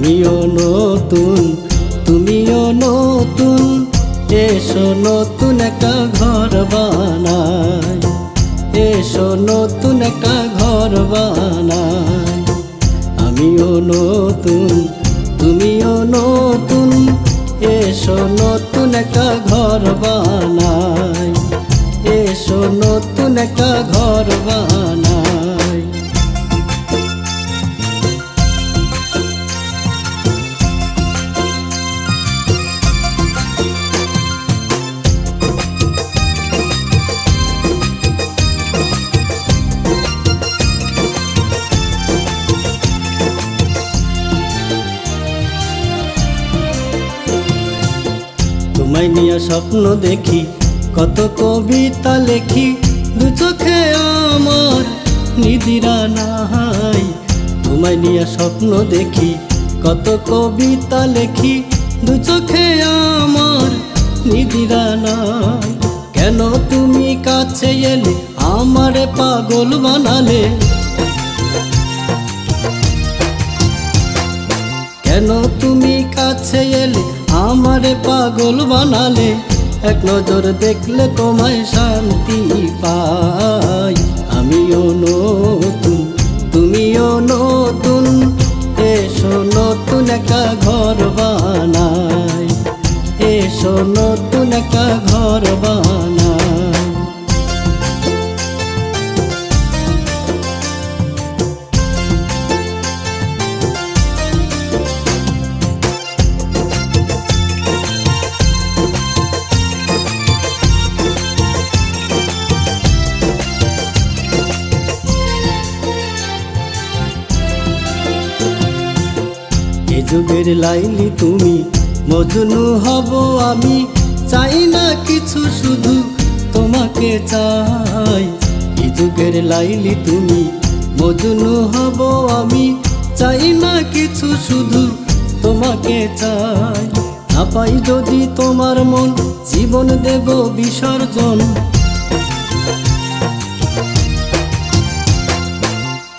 আমিও নতুন তুমিও নতুন, এসো নতুন একটা ঘর বানাই, এসো নতুন একটা ঘর বানাই। আমিও নতুন তুমিও নতুন, এসো নতুন একটা ঘর বানাই, এসো নতুন একটা ঘর বানাই। তোমায় নিয়ে স্বপ্ন দেখি, কত কবিতা লেখি, দু চোখে আমার নিদিরা নাই। তোমায় নিয়ে স্বপ্ন দেখি, কত কবিতা লেখি, দু চোখে আমার নিদিরা নাই। কেন তুমি কাছে এলে আমারে পাগল বানালে, কেন তুমি কাছে এলে আমারে পাগল বানালে। এক নজর দেখলে তোমায় শান্তি পাই। আমিও নতুন তুমিও নতুন, এসো নতুন একটা ঘর বানাই, এসো নতুন একটা ঘর বানাই। এ যুগের লাইলি তুমি, মজনু হব আমি, চাই না কিছু শুধু তোমাকে চাই। এ যুগের লাইলি তুমি, মজনু হব আমি, চাই না কিছু শুধু তোমাকে চাই। না পাই যদি তোমার মন, জীবন দেব বিসর্জন।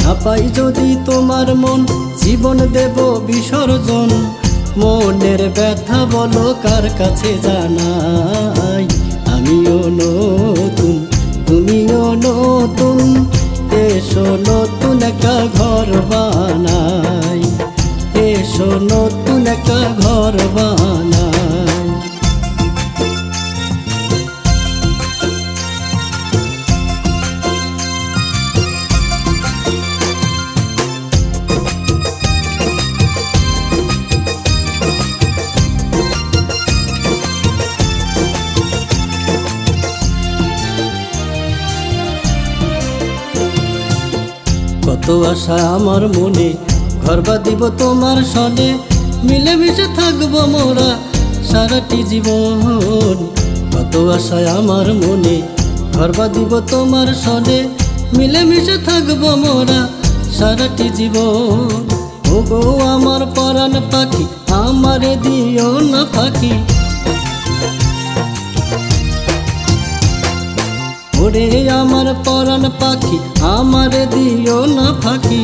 না পাই যদি তোমার মন, জীবন দেব বিসর্জন। মনের ব্যথা বলো কার কাছে জানাই। আমিও নতুন তুমিও নতুন, এসো নতুন একটা ঘর বানাই, এসো নতুন একটা ঘর বানাই। কত আশা আমার মনে, ঘর বাঁধিব তোমার সনে, মিলেমিশে থাকবো মোরা সারাটি জীবন। কত আশা আমার মনে, ঘর বাঁধিব তোমার সনে, মিলেমিশে থাকবো মোরা সারাটি জীবন। ওগো আমার পরাণ পাখি, আমারে দিও না ফাঁকি। ওরে আমার পরাণ পাখি, আমারে দিও না ফাঁকি।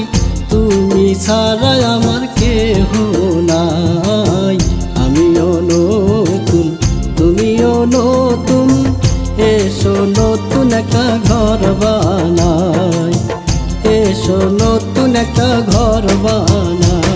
তুমি ছাড়া আমার কেহ নাই। আমিও নতুন তুমিও নতুন, এসো নতুন একটা ঘর বানাই, এসো নতুন একটা ঘর বানাই।